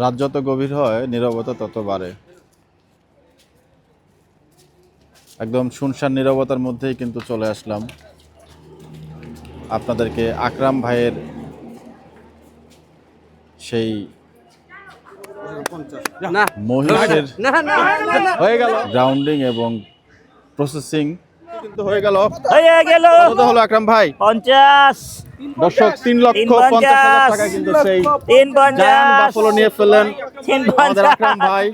রাত যত গভীর হয় নীরবতা তত বাড়ে। একদম শুনশান নীরবতার মধ্যেই কিন্তু চলে আসলাম আপনাদেরকে আকরাম ভাইয়ের সেই মহিষের হয়ে গেল গ্রাউন্ডিং এবং প্রসেসিং কিন্তু হয়ে গেল কত হলো আকরাম ভাই? 50 দর্শক 3,50,000 টাকা কিন্তু সেই জায়ান্ট বাফলো নিয়ে ফেললেন আমাদের আকরাম ভাই।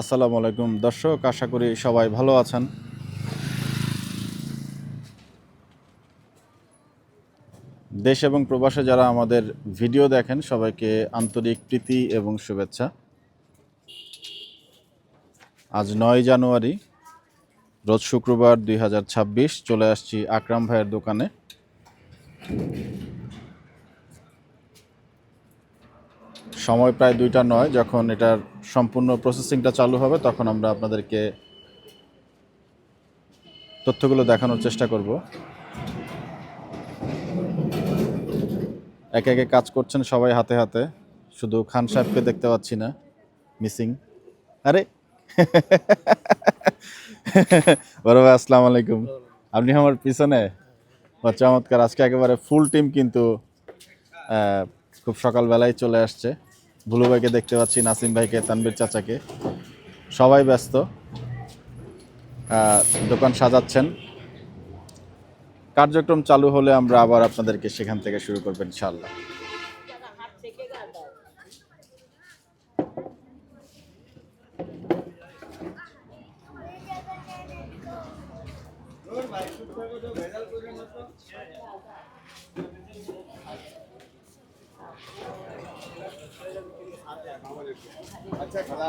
আসসালামু আলাইকুম দর্শক, আশা করি সবাই ভালো আছেন। দেশ এবং প্রবাসে যারা আমাদের ভিডিও দেখেন সবাইকে আন্তরিক প্রীতি এবং শুভেচ্ছা। আজ 9 জানুয়ারি রোজ শুক্রবার 2026 চলে আসছি আকরাম ভাইয়ের দোকানে। সময় প্রায় 2টা 9। যখন এটার সম্পূর্ণ প্রসেসিংটা চালু হবে তখন আমরা আপনাদেরকে তথ্যগুলো দেখানোর চেষ্টা করব। একে একে কাজ করছেন সবাই হাতে হাতে, শুধু খান সাহেবকে দেখতে পাচ্ছি না, মিসিং। আরে বড় ভাই আসসালামু আলাইকুম, আপনি আমার পিছনে। চমৎকার, আজকে একেবারে ফুল টিম কিন্তু খুব সকালবেলায় চলে আসছে। ভুলু ভাইকে দেখতে পাচ্ছি, নাসিম ভাইকে, তানবীর চাচাকে, সবাই ব্যস্ত দোকান সাজাচ্ছেন। কার্যক্রম চালু হলে আমরা আবার আপনাদেরকে সেখান থেকে শুরু করবেন ইনশাআল্লাহ। আচ্ছা খালা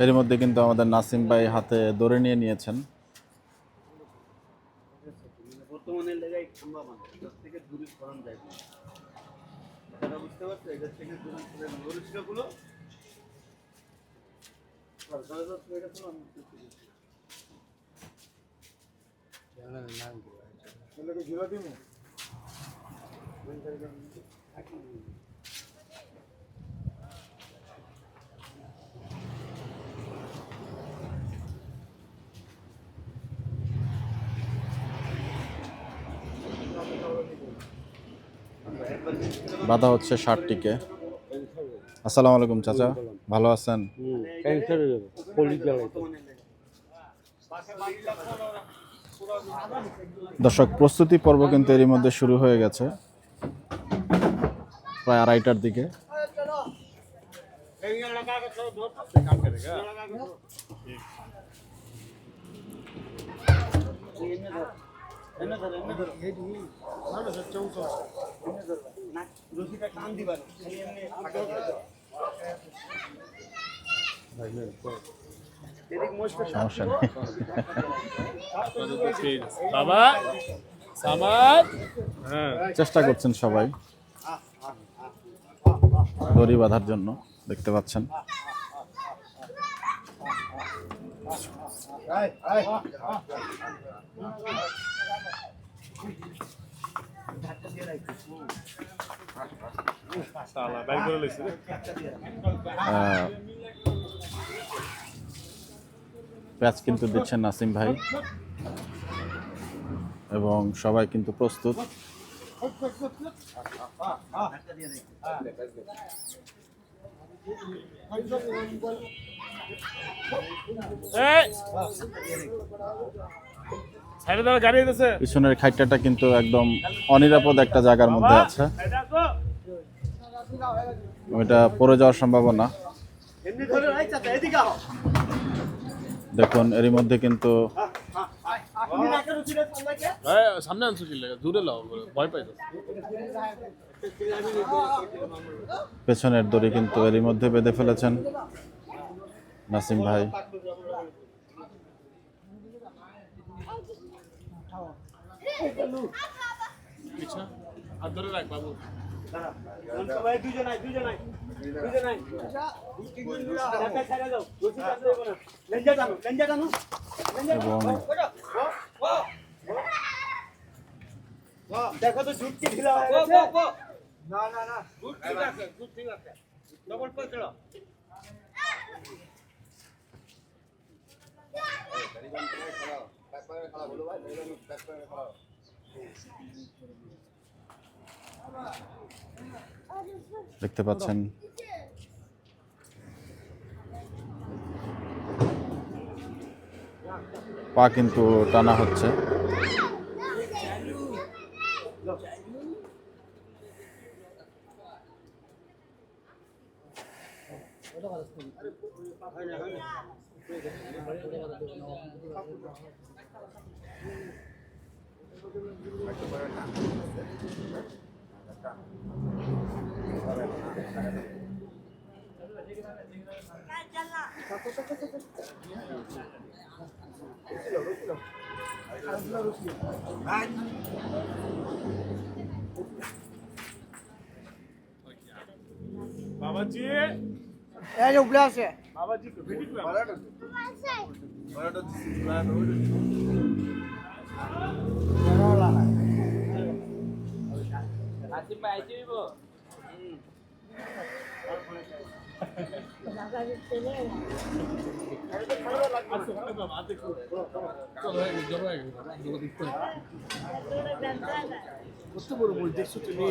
এর মধ্যে কিন্তু আমাদের নাসিম ভাই হাতে দড়ি নিয়ে নিয়েছেন। বর্তমানে লেগাই খাম্বা বাঁধে থেকে দূরে সরান যায় না, এটা বুঝতে পারছো? এটা থেকে দূরে নরিশকাগুলো বাধা হচ্ছে শার্টটিকে। আসসালামু আলাইকুম চাচা, ভালো আছেন? দর্শক, প্রস্তুতি পর্ব কিন্তু এরই মধ্যে শুরু হয়ে গেছে প্রায় 2:30টার দিকে। সমস্যা নেই বাবা চেষ্টা করছেন সবাই দড়ি বাঁধার জন্য, দেখতে পাচ্ছেন। প্যাচ কিন্তু দিচ্ছেন নাসিম ভাই এবং সবাই কিন্তু প্রস্তুত। সাইডে দাঁড়া গাড়ি দিতেছে পিছনের খাইটাটা কিন্তু একদম অনিরাপদ একটা জায়গার মধ্যে আছে, ওইটা পড়ে যাওয়ার সম্ভাবনা। এমনি ধরে রাখ চাচা, এদিকে আও। দেখুন এরই মধ্যে কিন্তু আপনি নাকের উচিলে সামলাকে হ্যাঁ সামনে আনছো কি লাগে দূরে লাও ভয় পাইতো পেছনের দড়ি কিন্তু এরই মধ্যে বেঁধে ফেলেছেন নাসিম ভাই। পিছা হাত ধরে রাখ বাবু ভাই দুজন নাই চাচা ছেড়ে দাও, রশি টানতে দেবো না। লেঞ্জা টানো এবং দেখো তো ঝুটকি ঢিলা হয়ে গেছে। না ঝুট ঠিক আছে ডবল পয়সা দেখতে পাচ্ছেন পা কিন্তু টানা হচ্ছে। বাবাজি এই উপরে আছে বাবাজি ভিডিও আসিম ভাই আইছি দিব কত বড় বই দেখছো তুমি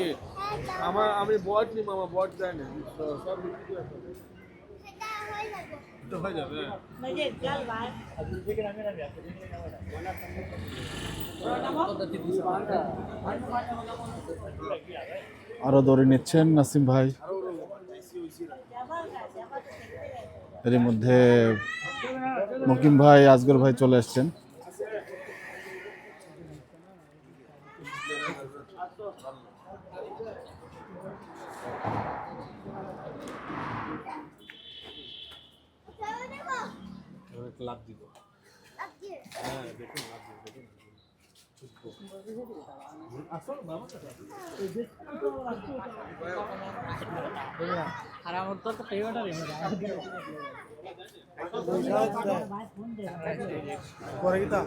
আমি বট নিম আমার বট যায় না সব তো হয়ে যাবে আরো দড়ি নিচ্ছেন নাসিম ভাই। এর মধ্যে মকিম ভাই, আজগর ভাই চলে এসছেন। লাভ দিব হ্যাঁ দেখুন লাভ দিব দেখুন আর আমার তো ফেভারিট আর পরে কি তা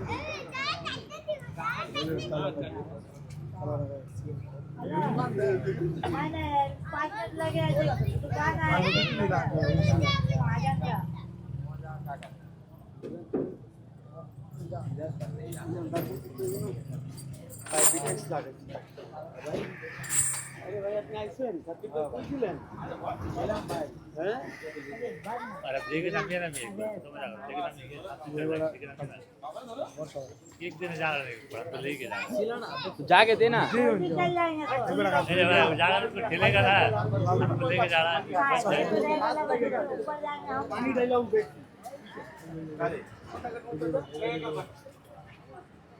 मैंने 5 मिनट लगे दुकान आए अरे भाई अपने आइसेन छत्ती को पूछिलेन हैं अरे देखे ना मेरा में तो मजा देखे ना एक दिन जा रहे तो लेके जा जाके देना चल जाएंगे तो जा रहा तो ठेलेगा ना तो लेके जा रहा ऊपर जाएंगे हम पानी डाला हूं देख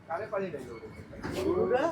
काले पानी डालो पूरा